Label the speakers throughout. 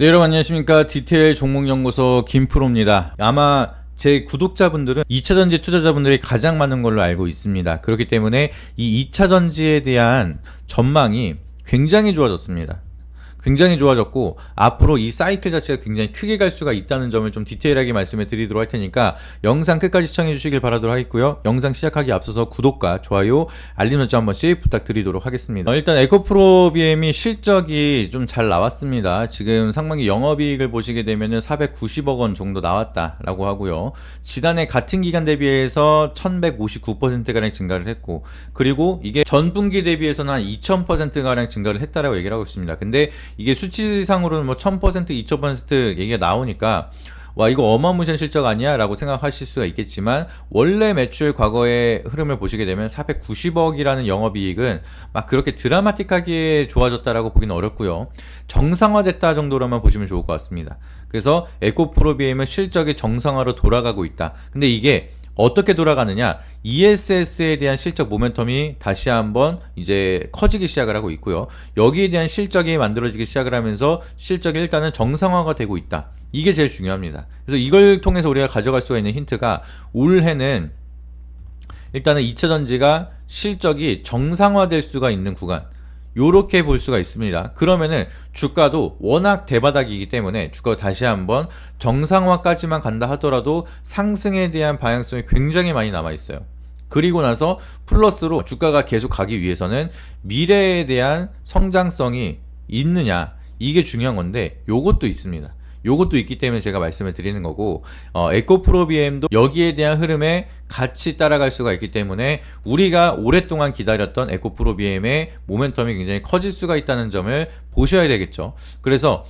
Speaker 1: 네, 여러분 안녕하십니까. 디테일 종목연구소 김프로입니다. 아마 제 구독자분들은 2차전지 투자자분들이 가장 많은 걸로 알고 있습니다. 그렇기 때문에 이 2차전지에 대한 전망이 굉장히 좋아졌습니다. 굉장히 좋아졌고 앞으로 이 사이클 자체가 굉장히 크게 갈 수가 있다는 점을 좀 디테일하게 말씀해 드리도록 할 테니까 영상 끝까지 시청해 주시길 바라도록 하겠고요. 영상 시작하기 앞서서 구독과 좋아요, 알림 설정 한 번씩 부탁드리도록 하겠습니다. 일단 에코프로비엠이 실적이 좀 잘 나왔습니다. 지금 상반기 영업이익을 보시게 되면은 490억 원 정도 나왔다라고 하고요. 지난해 같은 기간 대비해서 1159%가량 증가를 했고, 그리고 이게 전분기 대비해서는 한 2000%가량 증가를 했다라고 얘기를 하고 있습니다. 근데 이게 수치상으로는 뭐 1000%, 2000% 얘기가 나오니까 와 이거 어마무시한 실적 아니야? 라고 생각하실 수가 있겠지만 원래 매출 과거의 흐름을 보시게 되면 490억이라는 영업이익은 막 그렇게 드라마틱하게 좋아졌다라고 보기는 어렵고요. 정상화됐다 정도로만 보시면 좋을 것 같습니다. 그래서 에코프로비엠은 실적이 정상화로 돌아가고 있다. 근데 이게 어떻게 돌아가느냐? ESS에 대한 실적 모멘텀이 다시 한번 이제 커지기 시작을 하고 있고요. 여기에 대한 실적이 만들어지기 시작을 하면서 실적이 일단은 정상화가 되고 있다. 이게 제일 중요합니다. 그래서 이걸 통해서 우리가 가져갈 수가 있는 힌트가 올해는 일단은 2차전지가 실적이 정상화될 수가 있는 구간, 요렇게 볼 수가 있습니다. 그러면은 주가도 워낙 대바닥이기 때문에 주가가 다시 한번 정상화까지만 간다 하더라도 상승에 대한 방향성이 굉장히 많이 남아 있어요. 그리고 나서 플러스로 주가가 계속 가기 위해서는 미래에 대한 성장성이 있느냐, 이게 중요한 건데 요것도 있습니다. 요것도 있기 때문에 제가 말씀을 드리는 거고, 에코프로비엠도 여기에 대한 흐름에 같이 따라갈 수가 있기 때문에 우리가 오랫동안 기다렸던 에코프로비엠의 모멘텀이 굉장히 커질 수가 있다는 점을 보셔야 되겠죠. 그래서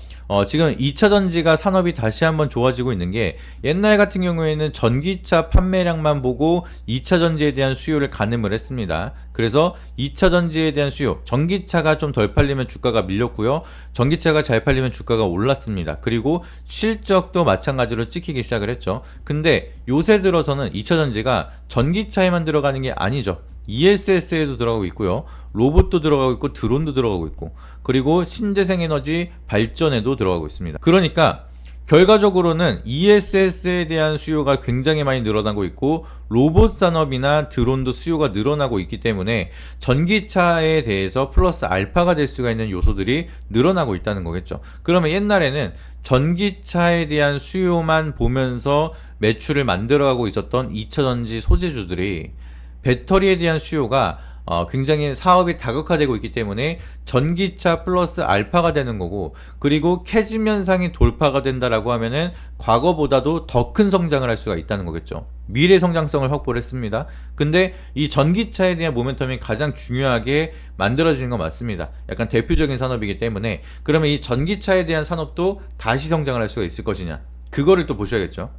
Speaker 1: 지금 2차전지가 산업이 다시 한번 좋아지고 있는 게, 옛날 같은 경우에는 전기차 판매량만 보고 2차전지에 대한 수요를 가늠을 했습니다. 그래서 2차전지에 대한 수요, 전기차가 좀 덜 팔리면 주가가 밀렸고요. 전기차가 잘 팔리면 주가가 올랐습니다. 그리고 실적도 마찬가지로 찍히기 시작을 했죠. 근데 요새 들어서는 2차전지가 전기차에만 들어가는 게 아니죠. ESS에도 들어가고 있고요. 로봇도 들어가고 있고 드론도 들어가고 있고, 그리고 신재생에너지 발전에도 들어가고 있습니다. 그러니까 결과적으로는 ESS에 대한 수요가 굉장히 많이 늘어나고 있고, 로봇 산업이나 드론도 수요가 늘어나고 있기 때문에 전기차에 대해서 플러스 알파가 될 수가 있는 요소들이 늘어나고 있다는 거겠죠. 그러면 옛날에는 전기차에 대한 수요만 보면서 매출을 만들어가고 있었던 2차전지 소재주들이 배터리에 대한 수요가 굉장히 사업이 다각화되고 있기 때문에 전기차 플러스 알파가 되는 거고, 그리고 캐즘 현상이 돌파가 된다라고 하면은 과거보다도 더 큰 성장을 할 수가 있다는 거겠죠. 미래 성장성을 확보를 했습니다. 근데 이 전기차에 대한 모멘텀이 가장 중요하게 만들어지는 건 맞습니다. 약간 대표적인 산업이기 때문에, 그러면 이 전기차에 대한 산업도 다시 성장을 할 수가 있을 것이냐, 그거를 또 보셔야겠죠.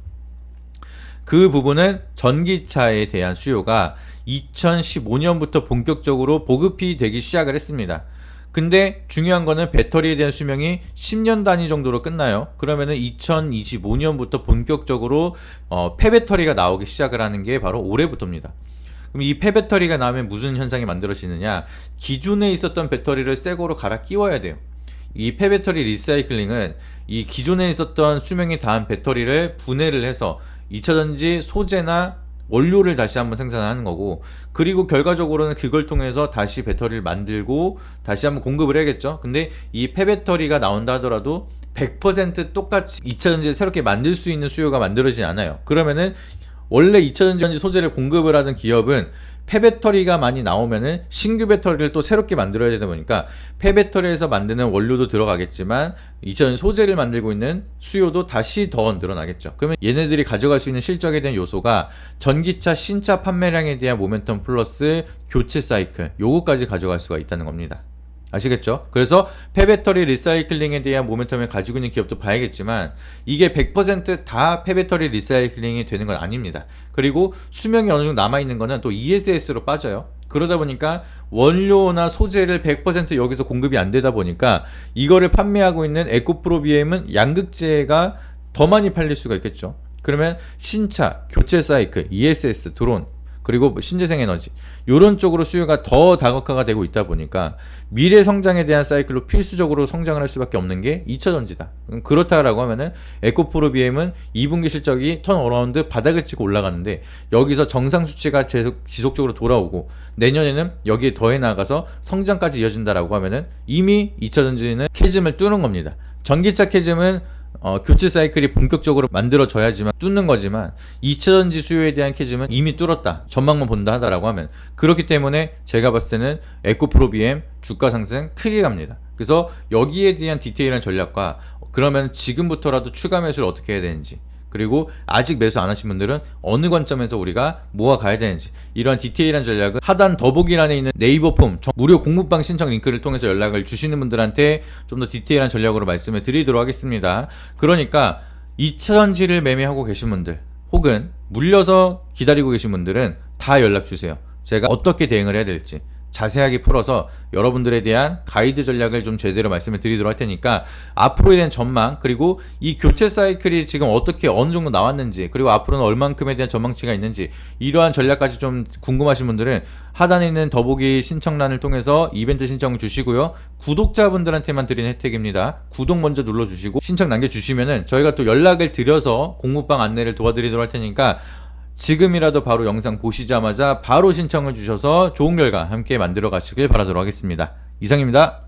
Speaker 1: 그 부분은 전기차에 대한 수요가 2015년부터 본격적으로 보급이 되기 시작을 했습니다. 근데 중요한 거는 배터리에 대한 수명이 10년 단위 정도로 끝나요. 그러면은 2025년부터 본격적으로 폐배터리가 나오기 시작을 하는 게 바로 올해부터입니다. 그럼 이 폐배터리가 나오면 무슨 현상이 만들어지느냐? 기존에 있었던 배터리를 새 거로 갈아 끼워야 돼요. 이 폐배터리 리사이클링은 이 기존에 있었던 수명이 다한 배터리를 분해를 해서 2차전지 소재나 원료를 다시 한번 생산하는 거고, 그리고 결과적으로는 그걸 통해서 다시 배터리를 만들고 다시 한번 공급을 해야겠죠. 근데 이 폐배터리가 나온다 하더라도 100% 똑같이 2차전지를 새롭게 만들 수 있는 수요가 만들어지지 않아요. 그러면은 원래 2차전지 소재를 공급을 하는 기업은 폐배터리가 많이 나오면은 신규 배터리를 또 새롭게 만들어야 되다 보니까 폐배터리에서 만드는 원료도 들어가겠지만 2차전지 소재를 만들고 있는 수요도 다시 더 늘어나겠죠. 그러면 얘네들이 가져갈 수 있는 실적에 대한 요소가 전기차 신차 판매량에 대한 모멘텀 플러스 교체 사이클, 요거까지 가져갈 수가 있다는 겁니다. 아시겠죠? 그래서 폐배터리 리사이클링에 대한 모멘텀을 가지고 있는 기업도 봐야겠지만 이게 100% 폐배터리 리사이클링이 되는 건 아닙니다. 그리고 수명이 어느 정도 남아있는 거는 또 ESS로 빠져요. 그러다 보니까 원료나 소재를 100% 여기서 공급이 안 되다 보니까 이거를 판매하고 있는 에코프로비엠은 양극재가 더 많이 팔릴 수가 있겠죠. 그러면 신차, 교체 사이클, ESS, 드론, 그리고 신재생 에너지 이런 쪽으로 수요가 더 다각화가 되고 있다 보니까 미래 성장에 대한 사이클로 필수적으로 성장을 할 수밖에 없는 게 2차 전지다. 그렇다라고 하면은 에코프로 BM은 2분기 실적이 턴어라운드 바닥을 찍고 올라가는데 여기서 정상 수치가 지속적으로 돌아오고 내년에는 여기에 더해 나가서 성장까지 이어진다라고 하면은 이미 2차 전지는 캐즘을 뚫는 겁니다. 전기차 캐즘은 교체 사이클이 본격적으로 만들어져야지만 뚫는 거지만 2차 전지 수요에 대한 캐즘은 이미 뚫었다. 전망만 본다 하다라고 하면 그렇기 때문에 제가 봤을 때는 에코프로 BM 주가 상승 크게 갑니다. 그래서 여기에 대한 디테일한 전략과 그러면 지금부터라도 추가 매수를 어떻게 해야 되는지 그리고 아직 매수 안 하신 분들은 어느 관점에서 우리가 모아 가야 되는지 이러한 디테일한 전략을 하단 더보기란에 있는 네이버 폼 무료 공부방 신청 링크를 통해서 연락을 주시는 분들한테 좀 더 디테일한 전략으로 말씀을 드리도록 하겠습니다. 그러니까 2차 전지를 매매하고 계신 분들 혹은 물려서 기다리고 계신 분들은 다 연락 주세요. 제가 어떻게 대응을 해야 될지 자세하게 풀어서 여러분들에 대한 가이드 전략을 좀 제대로 말씀을 드리도록 할 테니까 앞으로에 대한 전망 그리고 이 교체 사이클이 지금 어떻게 어느 정도 나왔는지 그리고 앞으로는 얼만큼에 대한 전망치가 있는지 이러한 전략까지 좀 궁금하신 분들은 하단에 있는 더보기 신청란을 통해서 이벤트 신청 주시고요. 구독자분들한테만 드리는 혜택입니다. 구독 먼저 눌러주시고 신청 남겨주시면은 저희가 또 연락을 드려서 공부방 안내를 도와드리도록 할 테니까 지금이라도 바로 영상 보시자마자 바로 신청을 주셔서 좋은 결과 함께 만들어 가시길 바라도록 하겠습니다. 이상입니다.